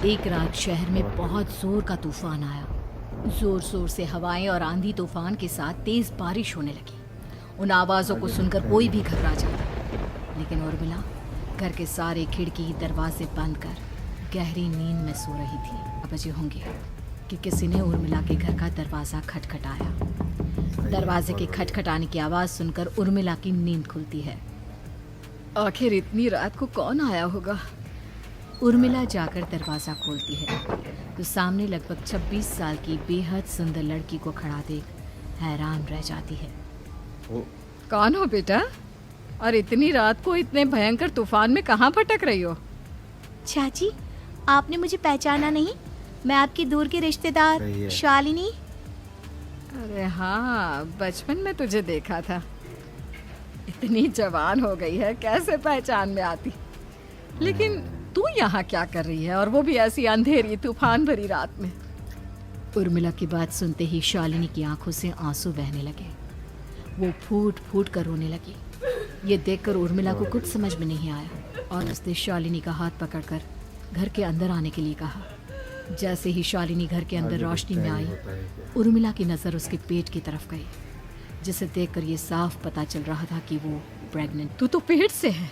एक रात शहर में बहुत जोर का तूफान आया। जोर जोर से हवाएं और आंधी तूफान के साथ तेज बारिश होने लगी। उन आवाज़ों को सुनकर कोई भी घबरा जाता, लेकिन उर्मिला घर के सारे खिड़की दरवाजे बंद कर गहरी नींद में सो रही थी। बजे होंगे कि किसी ने उर्मिला के घर का दरवाज़ा खटखटाया। दरवाजे के खटखटाने की आवाज़ सुनकर उर्मिला की नींद खुलती है। आखिर इतनी रात को कौन आया होगा? उर्मिला जाकर दरवाज़ा खोलती है तो सामने लगभग 26 साल की बेहद सुंदर लड़की को खड़ा देख हैरान रह जाती है। कौन हो बेटा? और इतनी रात को इतने भयंकर तूफान में कहाँ भटक रही हो? चाची, आपने मुझे पहचाना नहीं? मैं आपकी दूर की रिश्तेदार शालिनी। अरे हाँ, बचपन में तुझे देखा था। इतनी जवान हो गई है, कैसे पहचान में आती? लेकिन तू यहाँ क्या कर रही है, और वो भी ऐसी अंधेरी तूफान भरी रात में? उर्मिला की बात सुनते ही शालिनी की आंखों से आंसू बहने लगे। वो फूट फूट कर रोने लगी। ये देखकर उर्मिला को कुछ समझ में नहीं आया और उसने शालिनी का हाथ पकड़कर घर के अंदर आने के लिए कहा। जैसे ही शालिनी घर के अंदर रोशनी में आई, उर्मिला की नज़र उसके पेट की तरफ गई, जिसे देखकर ये साफ पता चल रहा था कि वो प्रेग्नेंट। तू तो पेट से है।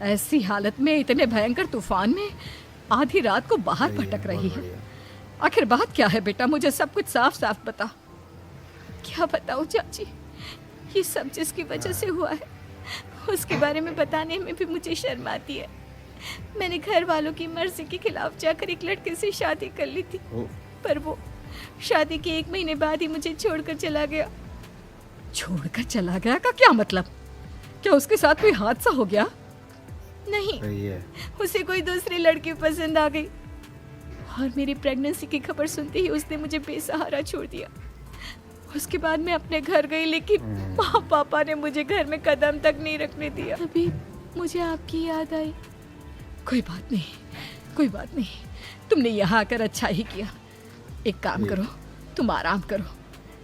ऐसी हालत में इतने भयंकर तूफान में आधी रात को बाहर भटक रही है। आखिर बात क्या है बेटा? मुझे सब कुछ साफ साफ बता। क्या बताऊं चाची, ये सब जिसकी वजह से हुआ है उसके बारे में बताने में भी मुझे शर्म आती है। मैंने घर वालों की मर्जी के खिलाफ जाकर एक लड़के से शादी कर ली थी, पर वो शादी के 1 महीने बाद ही मुझे छोड़कर चला गया। छोड़कर चला गया का क्या मतलब? क्या उसके साथ कोई हादसा हो गया? नहीं, उसे कोई दूसरी लड़की पसंद आ गई और मेरी प्रेगनेंसी की खबर सुनते ही उसने मुझे बेसहारा छोड़ दिया। उसके बाद मैं अपने घर गई, लेकिन माँ पापा ने मुझे घर में कदम तक नहीं रखने दिया। तभी मुझे आपकी याद आई। कोई बात नहीं, कोई बात नहीं। तुमने यहाँ आकर अच्छा ही किया। एक काम करो, तुम आराम करो।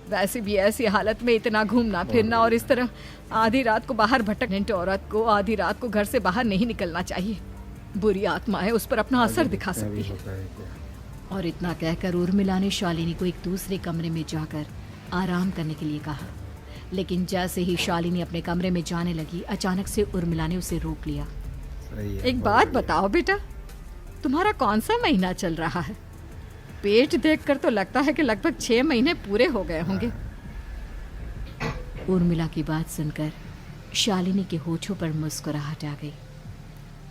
वैसे भी ऐसी हालत में इतना घूमना फिरना और इस तरह आधी रात को बाहर भटकने, औरत को आधी रात को घर से बाहर नहीं निकलना चाहिए। बुरी आत्माएं उस पर अपना असर दिखा सकती है। और इतना कहकर उर्मिला ने शालिनी को एक दूसरे कमरे में जाकर आराम करने के लिए कहा। लेकिन जैसे ही शालिनी अपने कमरे में जाने लगी, अचानक से उर्मिला ने उसे रोक लिया। एक बात बताओ बेटा, तुम्हारा कौन सा महीना चल रहा है? पेट देखकर तो लगता है कि लगभग 6 महीने पूरे हो गए होंगे। उर्मिला की बात सुनकर शालिनी के होठों पर मुस्कुराहट आ गई।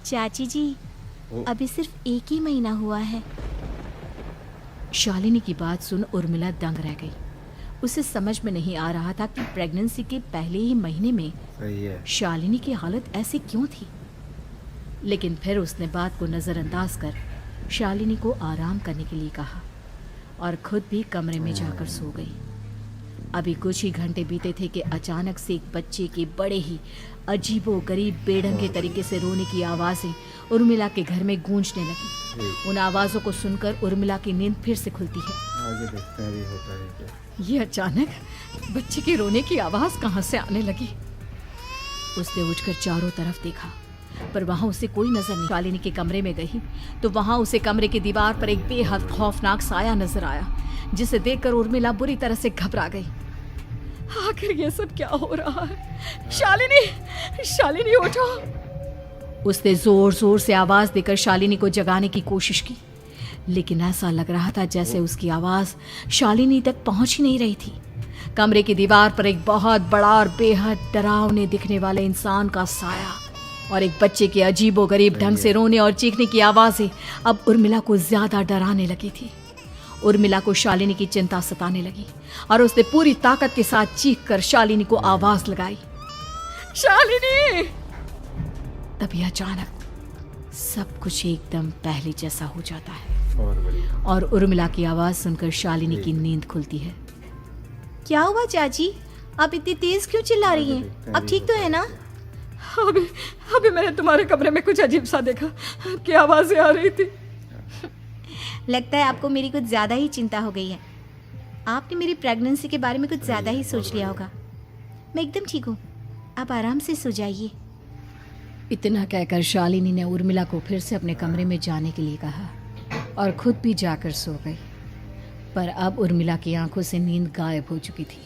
चाची जी, अभी सिर्फ 1 ही महीना हुआ है। शालिनी की बात सुन उर्मिला दंग रह गई। उसे समझ में नहीं आ रहा था कि प्रेगनेंसी के पहले ही महीने में शालिनी की हालत ऐसी क्यों थी। लेकिन फिर उसने बात को नज़रअंदाज कर शालिनी को आराम करने के लिए कहा और खुद भी कमरे में जाकर सो गई। अभी कुछ ही घंटे बीते थे कि अचानक से एक बच्चे के बड़े ही अजीबोगरीब बेढंगे तरीके से रोने की आवाज़ें उर्मिला के घर में गूंजने लगी। उन आवाज़ों को सुनकर उर्मिला की नींद फिर से खुलती है। आगे देखते हैं अभी होता है क्या। ये अचानक बच्चे के रोने की आवाज़ कहाँ से आने लगी? उसने उठकर चारों तरफ देखा, पर वहाँ उसे कोई नजर नहीं। शालिनी के कमरे में गई तो वहाँ उसे कमरे की दीवार पर एक बेहद खौफनाक साया नजर आया, जिसे देखकर उर्मिला बुरी तरह से घबरा गई। आखिर ये सब क्या हो रहा है? शालिनी, शालिनी उठो! उसने जोर जोर से आवाज देकर शालिनी को जगाने की कोशिश की, लेकिन ऐसा लग रहा था जैसे उसकी आवाज शालिनी तक पहुंच ही नहीं रही थी। कमरे की दीवार पर एक बहुत बड़ा और बेहद डरावने दिखने वाले इंसान का साया और एक बच्चे के अजीबोगरीब ढंग से रोने और चीखने की आवाज़ें अब उर्मिला को ज्यादा डराने लगी थी। उर्मिला को शालिनी की चिंता सताने लगी और उसने पूरी ताकत के साथ चीखकर शालिनी को आवाज लगाई, शालिनी! तभी अचानक सब कुछ एकदम पहले जैसा हो जाता है और उर्मिला की आवाज सुनकर शालिनी की नींद खुलती है। क्या हुआ चाची? आप इतनी तेज क्यों चिल्ला रही हैं? अब ठीक तो है ना? अभी मैंने तुम्हारे कमरे में कुछ अजीब सा देखा कि आवाजें आ रही थी। लगता है आपको मेरी कुछ ज़्यादा ही चिंता हो गई है। आपने मेरी प्रेगनेंसी के बारे में कुछ ज़्यादा ही सोच लिया होगा। मैं एकदम ठीक हूँ, आप आराम से सो जाइए। इतना कहकर शालिनी ने उर्मिला को फिर से अपने कमरे में जाने के लिए कहा। और खुद भी जाकर सो गई। पर अब उर्मिला की आंखों से नींद गायब हो चुकी थी।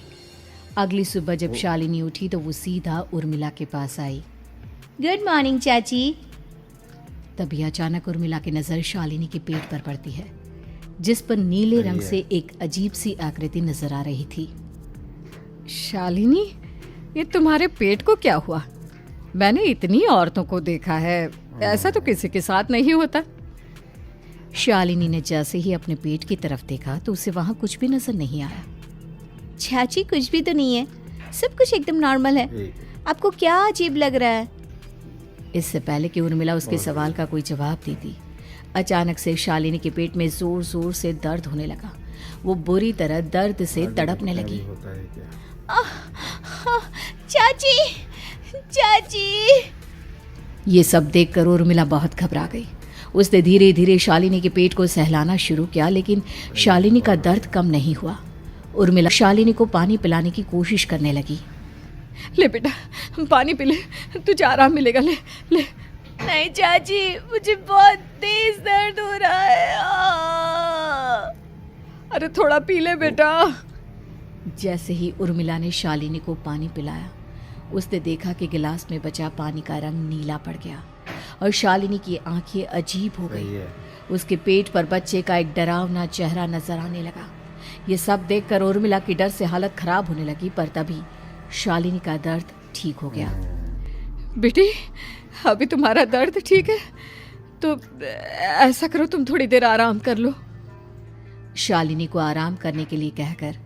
अगली सुबह जब शालिनी उठी तो वो सीधा उर्मिला के पास आई। गुड मॉर्निंग चाची। तभी अचानक उर्मिला की नज़र शालिनी के पेट पर पड़ती है, जिस पर नीले रंग से एक अजीब सी आकृति नजर आ रही थी। शालिनी, ये तुम्हारे पेट को क्या हुआ? मैंने इतनी औरतों को देखा है, ऐसा तो किसी के साथ नहीं होता। शालिनी ने जैसे ही अपने पेट की तरफ देखा तो उसे वहां कुछ भी नजर नहीं आया। चाची कुछ भी तो नहीं है, सब कुछ एकदम नॉर्मल है। आपको क्या अजीब लग रहा है? इससे पहले कि उर्मिला उसके सवाल का कोई जवाब देती, अचानक से शालिनी के पेट में जोर जोर से दर्द होने लगा। वो बुरी तरह दर्द से तड़पने लगी। होता है क्या? चाची, चाची। ये सब देखकर उर्मिला बहुत घबरा गई। उसने धीरे धीरे शालिनी के पेट को सहलाना शुरू किया, लेकिन शालिनी का दर्द कम नहीं हुआ। उर्मिला शालिनी को पानी पिलाने की कोशिश करने लगी। ले बेटा, पानी पी ले, तुझे आराम मिलेगा। ले ले। नहीं चाची, मुझे बहुत तेज दर्द हो रहा है। अरे थोड़ा पी ले बेटा। जैसे ही उर्मिला ने शालिनी को पानी पिलाया, उसने देखा कि गिलास में बचा पानी का रंग नीला पड़ गया और शालिनी की आंखें अजीब हो गई। उसके पेट पर बच्चे का एक डरावना चेहरा नजर आने लगा। ये सब देखकर उर्मिला की डर से हालत खराब होने लगी, पर तभी शालिनी का दर्द ठीक हो गया। बेटी, अभी तुम्हारा दर्द ठीक है तो ऐसा करो, तुम थोड़ी देर आराम कर लो। शालिनी को आराम करने के लिए कहकर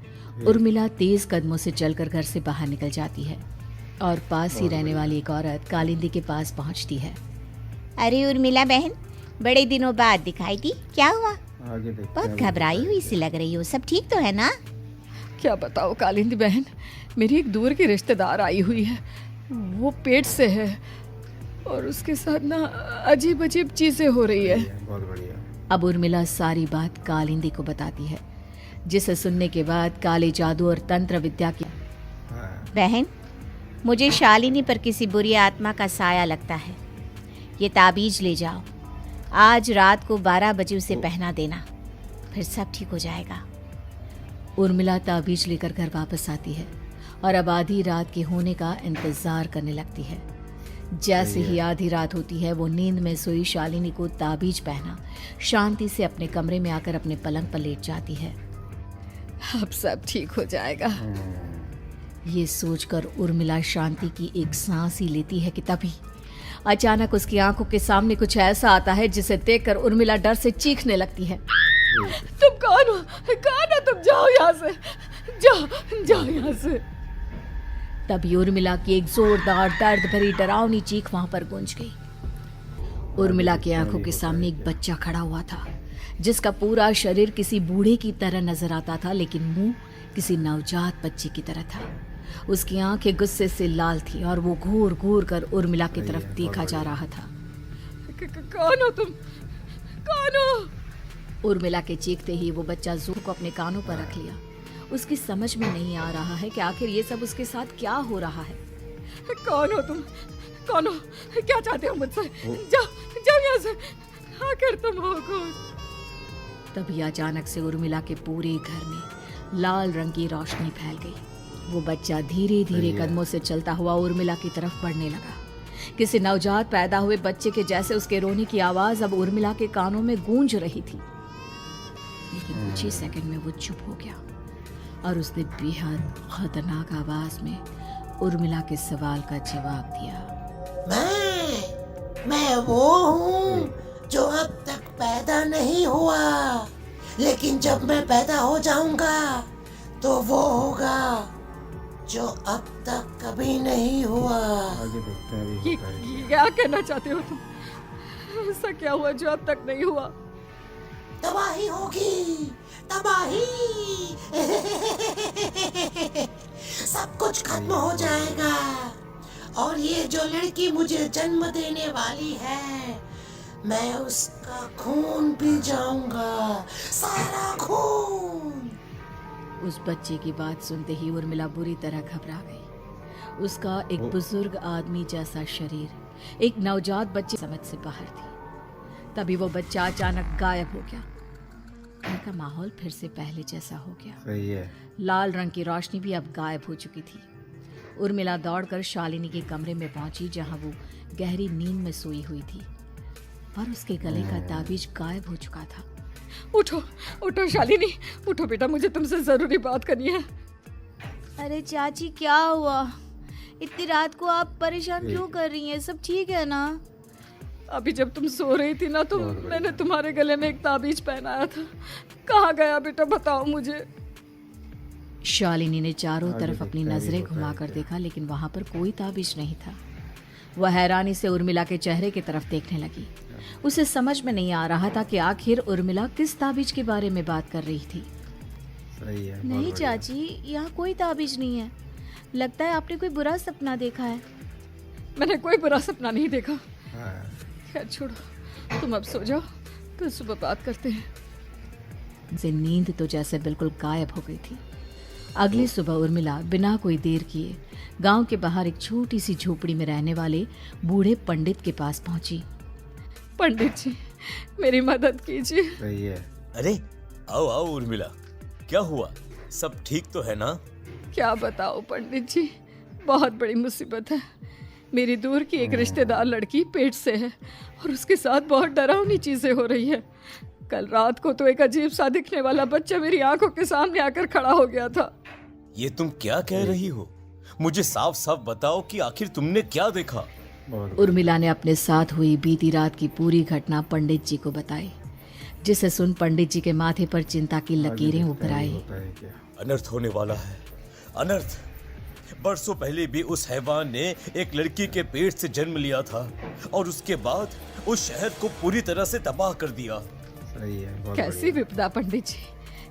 उर्मिला तेज कदमों से चलकर घर से बाहर निकल जाती है और पास ही रहने वाली एक औरत कालिंदी के पास पहुंचती है। अरे उर्मिला बहन, बड़े दिनों बाद दिखाई दी, क्या हुआ? आगे देखते बहुत हैं। घबराई हुई सी लग रही हो, सब ठीक तो है ना? क्या बताओ कालिंदी बहन, मेरी एक दूर की रिश्तेदार आई हुई है। वो पेट से है और उसके साथ ना अजीब अजीब चीजें हो रही है। बहुत बढ़िया। अब उर्मिला सारी बात कालिंदी को बताती है, जिसे सुनने के बाद काले जादू और तंत्र विद्या की बहन, मुझे शालिनी पर किसी बुरी आत्मा का साया लगता है। ये ताबीज ले जाओ, आज रात को 12 बजे उसे पहना देना, फिर सब ठीक हो जाएगा। उर्मिला ताबीज लेकर घर वापस आती है और अब आधी रात के होने का इंतजार करने लगती है। जैसे ही आधी रात होती है, वो नींद में सोई शालिनी को ताबीज पहना शांति से अपने कमरे में आकर अपने पलंग पर लेट जाती है। अब सब ठीक हो जाएगा, ये सोचकर उर्मिला शांति की एक सांस ही लेती है कि तभी अचानक उसकी आंखों के सामने कुछ ऐसा आता है जिसे देखकर उर्मिला डर से चीखने लगती है। तुम कौन हो? कौन हो तुम? जाओ यहाँ से, जाओ जाओ यहाँ से। तभी उर्मिला की एक जोरदार दर्द भरी डरावनी चीख वहां पर गूंज गई। उर्मिला की आंखों के सामने एक बच्चा खड़ा हुआ था, जिसका पूरा शरीर किसी बूढ़े की तरह नजर आता था, लेकिन मुंह किसी नवजात बच्चे की तरह था। उसकी आंखें गुस्से से लाल थी और वो घूर घूर कर उर्मिला की तरफ देखा जा रहा था। कौन हो तुम? कौन हो? उर्मिला के चीखते ही वो बच्चा जोर को अपने कानों पर रख लिया। उसकी समझ में नहीं आ रहा है कि आखिर ये सब उसके साथ क्या हो रहा है। कौन हो तुम? कौन हो? क्या चाहते हो मुझसे? जाओ जाओ यहाँ से, आखिर तुम हो कौन? तभी अचानक से उर्मिला के पूरे घर में लाल रंग की रोशनी फैल गई। वो बच्चा धीरे धीरे कदमों से चलता हुआ उर्मिला की तरफ बढ़ने लगा। किसी नवजात पैदा हुए बच्चे के जैसे उसके रोने की आवाज अब उर्मिला के कानों में गूंज रही थी, लेकिन कुछ ही सेकंड में वो चुप हो गया और उसने बेहद खतरनाक आवाज में उर्मिला के सवाल का जवाब दिया। मैं वो हूँ जो अब तक पैदा नहीं हुआ, लेकिन जब मैं पैदा हो जाऊंगा तो वो होगा जो अब तक कभी नहीं हुआ। आगे देखते हैं अभी होता है क्या। क्या कहना चाहते हो तुम? ऐसा क्या हुआ जो अब तक नहीं हुआ? तबाही होगी, तबाही। सब कुछ खत्म हो जाएगा और ये जो लड़की मुझे जन्म देने वाली है, मैं उसका खून पी जाऊंगा, सारा खून। उस बच्चे की बात सुनते ही उर्मिला बुरी तरह घबरा गई। उसका एक बुजुर्ग आदमी जैसा शरीर एक नवजात बच्चे समझ से बाहर थी। तभी वो बच्चा अचानक गायब हो गया घर का माहौल फिर से पहले जैसा हो गया। सही है। लाल रंग की रोशनी भी अब गायब हो चुकी थी। उर्मिला दौड़कर शालिनी के कमरे में पहुंची जहां वो गहरी नींद में सोई हुई थी और उसके गले का ताबीज गायब हो चुका था। उठो उठो शालिनी, उठो बेटा, मुझे तुमसे जरूरी बात करनी है। अरे चाची क्या हुआ? इतनी रात को आप परेशान क्यों कर रही हैं? सब ठीक है ना? अभी जब तुम सो रही थी ना तो मैंने तुम्हारे गले में एक ताबीज पहनाया था। कहाँ गया बेटा, बताओ मुझे। शालिनी ने चारों आगे तरफ अपनी देखता है, नजरें होता है घुमाकर क्या? देखा, लेकिन वहां पर कोई ताबीज नहीं था। वह हैरानी से उर्मिला के चेहरे की तरफ देखने लगी। उसे समझ में नहीं आ रहा था कि आखिर उर्मिला किस ताबीज के बारे में बात कर रही थी। सही है। बहुत नहीं बढ़िया। चाची, यहाँ कोई ताबीज नहीं है। लगता है आपने कोई बुरा सपना देखा है। मैंने कोई बुरा सपना नहीं देखा। हाँ, खैर छोड़ो, तुम अब सो जाओ, कल सुबह बात करते हैं। से नींद तो जैसे बिल्कुल गायब हो गई थी। अगली सुबह उर्मिला बिना कोई देर किए गांव के बाहर एक छोटी सी झोपड़ी में रहने वाले बूढ़े पंडित के पास पहुंची। पंडित जी, मेरी मदद कीजिए। सही है। अरे आओ आओ उर्मिला, क्या हुआ? सब ठीक तो है ना? क्या बताओ पंडित जी, बहुत बड़ी मुसीबत है। मेरी दूर की एक रिश्तेदार लड़की पेट से है और उसके साथ बहुत डरावनी चीजें हो रही है। कल रात को तो एक अजीब सा दिखने वाला बच्चा मेरी आंखों के सामने आकर खड़ा हो गया था। ये तुम क्या कह रही हो? मुझे साफ साफ बताओ कि आखिर तुमने क्या देखा? बहुत उर्मिला ने अपने साथ हुई बीती रात की पूरी घटना पंडित जी को बताई, जिसे सुन पंडित जी के माथे पर चिंता की लकीरें उभर आई। होता है क्या? अनर्थ होने वाला है, अनर्थ। बरसों पहले भी उस हैवान ने एक लड़की के पेट से जन्म लिया था और उसके बाद उस शहर को पूरी तरह से तबाह कर दिया। सही है। बहुत कैसी बढ़िया। विपदा पंडित जी,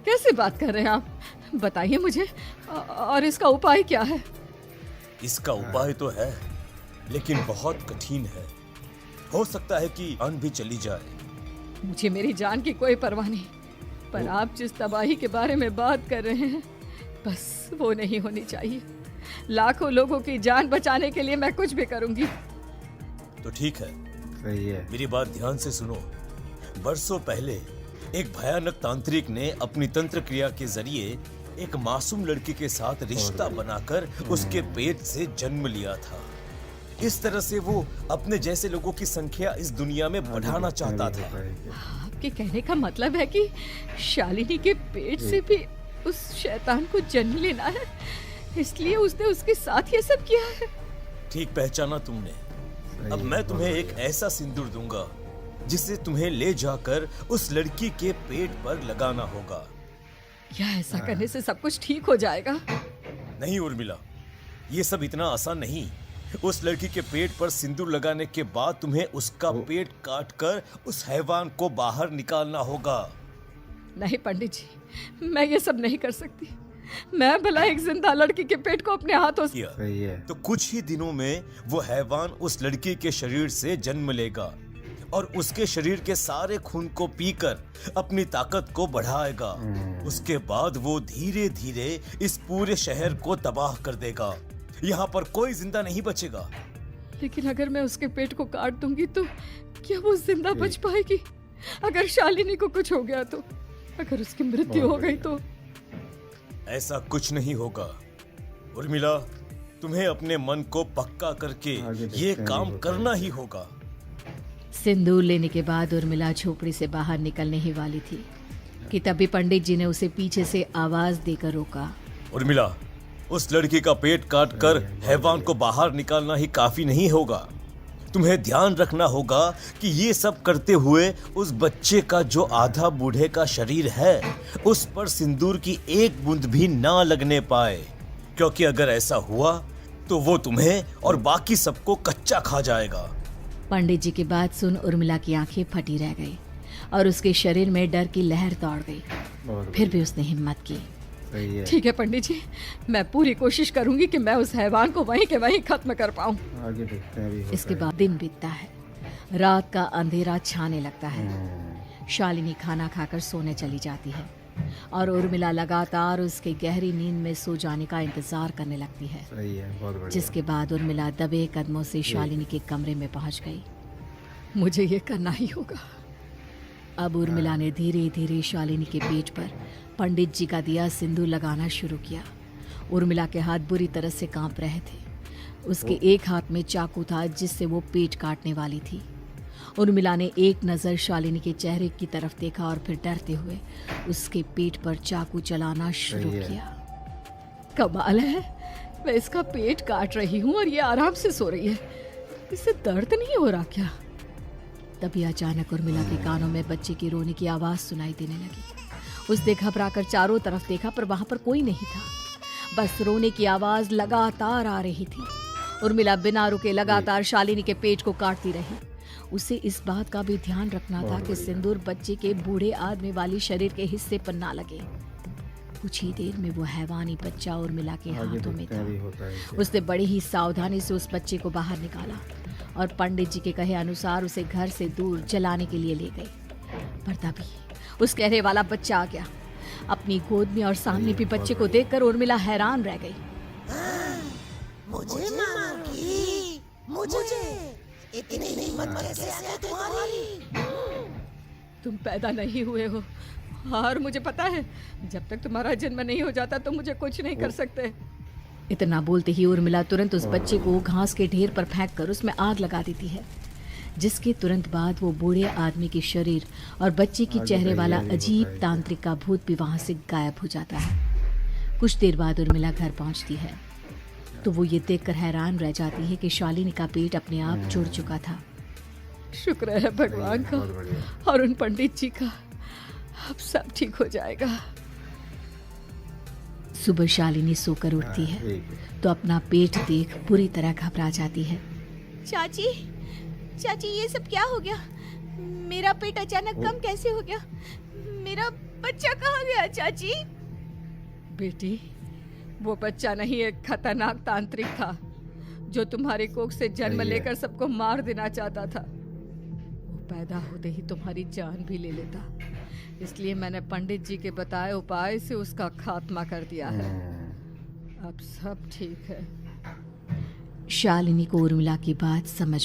कैसी बात कर रहे हैं आप? बताइए मुझे, और इसका उपाय क्या है? इसका उपाय तो है, लेकिन बहुत कठिन है। हो सकता है कि जान भी चली जाए। मुझे मेरी जान की कोई परवाह नहीं, पर आप जिस तबाही के बारे में बात कर रहे हैं, बस वो नहीं होनी चाहिए। लाखों लोगों की जान बचाने के लिए मैं कुछ भी करूंगी। तो ठीक है, सही है। मेरी बात ध्यान से सुनो। बरसों पहले एक भयानक तांत्रिक ने अपनी तंत्र क्रिया के जरिए एक मासूम लड़की के साथ रिश्ता बनाकर उसके पेट से जन्म लिया था। इस तरह से वो अपने जैसे लोगों की संख्या इस दुनिया में बढ़ाना चाहता था। होता है क्या? आपके कहने का मतलब है कि शालिनी के पेट से भी उस शैतान को जन्म लेना है, इसलिए उसने उसके साथ ये सब किया है। ठीक पहचाना तुमने। सही अब है, मैं बहुत तुम्हें एक बढ़िया। ऐसा सिंदूर दूंगा जिसे तुम्हें ले जाकर उस लड़की के पेट पर लगाना होगा। क्या ऐसा करने से सब कुछ ठीक हो जाएगा? नहीं उर्मिला, ये सब इतना आसान नहीं। उस लड़की के पेट पर सिंदूर लगाने के बाद तुम्हें उसका पेट काटकर उस हैवान को बाहर निकालना होगा। नहीं पंडित जी, मैं ये सब नहीं कर सकती। मैं भला एक जिंदा लड़की के पेट को अपने हाथों से। किया सही है। तो कुछ ही दिनों में वो हैवान उस लड़की के शरीर से जन्म लेगा और उसके शरीर के सारे खून को पीकर अपनी ताकत को बढ़ाएगा। उसके बाद वो धीरे धीरे इस पूरे शहर को तबाह कर देगा। यहाँ पर कोई जिंदा नहीं बचेगा। लेकिन अगर मैं उसके पेट को काट दूंगी तो क्या वो जिंदा बच पाएगी? अगर शालिनी को कुछ हो गया तो, अगर उसकी मृत्यु हो गई तो? ऐसा कुछ नहीं होगा उर्मिला, तुम्हें अपने मन को पक्का करके आगे देखते ये हैं, काम होता है। करना ही होगा। सिंदूर लेने के बाद उर्मिला झोपड़ी से बाहर निकलने ही वाली थी कि तभी पंडित जी ने उसे पीछे से आवाज देकर रोका। उर्मिला, उस लड़की का पेट काट कर हैवान को बाहर निकालना ही काफी नहीं होगा। तुम्हें ध्यान रखना होगा कि ये सब करते हुए उस बच्चे का जो आधा बूढ़े का शरीर है उस पर सिंदूर की एक बूंद भी ना लगने पाए, क्योंकि अगर ऐसा हुआ तो वो तुम्हें और बाकी सबको कच्चा खा जाएगा। पंडित जी की बात सुन उर्मिला की आंखें फटी रह गई और उसके शरीर में डर की लहर दौड़ गई। बहुत फिर भी उसने हिम्मत की। सही है। ठीक है पंडित जी, मैं पूरी कोशिश करूंगी कि मैं उस हैवान को वहीं के वहीं खत्म कर पाऊं। आगे देखते हैं अभी होता इसके है। बाद दिन बीतता है, रात का अंधेरा छाने लगता है। शालिनी खाना खाकर सोने चली जाती है और उर्मिला लगातार उसके गहरी नींद में सो जाने का इंतजार करने लगती है। सही है। बहुत बढ़िया। जिसके बाद उर्मिला दबे कदमों से शालिनी के कमरे में पहुंच गई। मुझे ये करना ही होगा। अब उर्मिला ने धीरे धीरे शालिनी के पेट पर पंडित जी का दिया सिंदूर लगाना शुरू किया। उर्मिला के हाथ बुरी तरह से कांप रहे थे। उसके एक हाथ में चाकू था जिससे वो पेट काटने वाली थी। उर्मिला ने एक नज़र शालिनी के चेहरे की तरफ देखा और फिर डरते हुए उसके पेट पर चाकू चलाना शुरू सही है। किया। कमाल है, मैं इसका पेट काट रही हूँ और ये आराम से सो रही है। इसे दर्द नहीं हो रहा क्या? तभी अचानक उर्मिला के कानों में बच्चे की रोने की आवाज सुनाई देने लगी। उसने घबराकर चारों तरफ देखा पर वहां पर कोई नहीं था। बस रोने की आवाज लगातार आ रही थी। उर्मिला बिना रुके लगातार शालिनी के पेट को काटती रही। उसे इस बात का भी ध्यान रखना था कि सिंदूर बच्चे के बूढ़े आदमी वाली शरीर के हिस्से पर ना लगे। कुछ ही देर में वो हैवानी बच्चा उर्मिला के आगे हाथों में देखते हैं था। अभी होता है क्या। उसने बड़ी ही सावधानी से उस बच्चे को बाहर निकाला और पंडित जी के कहे अनुसार उसे घर से दूर जलाने के लिए ले गए। पर तभी उस कहने वाला बच्चा आ गया। अपनी गोद में और सामने भी बच्चे को देखकर उर्मिला हैरान रह गई। मुझे मारोगी? मुझे इतनी हिम्मत कैसे आ गई तुम्हारी? तुम पैदा नहीं हुए हो और मुझे पता है जब तक तुम्हारा जन्म नहीं हो जाता तो मुझे कुछ नहीं कर सकते। इतना बोलते ही उर्मिला तुरंत उस बच्चे को घास के ढेर पर फेंक कर उसमें आग लगा देती है, जिसके तुरंत बाद वो बूढ़े आदमी के शरीर और बच्चे की आगे चेहरे वाला तैयारी होता अजीब है। तांत्रिक का भूत भी वहां से गायब हो जाता है। कुछ देर बाद उर्मिला घर पहुंचती है तो वो ये देखकर हैरान रह जाती है कि शालिनी का पेट अपने आप जुड़ चुका था। शुक्र है भगवान का बहुत बढ़िया। और उन पंडित जी का, अब सब ठीक हो जाएगा। सुबह शालिनी सोकर उठती है ठीक है। तो अपना पेट देख बुरी तरह घबरा जाती है। चाची, चाची ये सब क्या हो गया? मेरा पेट अचानक कम कैसे हो गया? मेरा बच्चा कहाँ गया चाची? बेटी, वो बच्चा नहीं, एक खतरनाक तांत्रिक था जो तुम्हारे कोख से जन्म सही है। लेकर सबको मार देना चाहता था। वो पैदा होते ही तुम्हारी जान भी ले लेता, इसलिए मैंने पंडित जी के बताए उपाय से उसका खात्मा कर दिया है। अब सब ठीक है। शालिनी को उर्मिला की बात समझ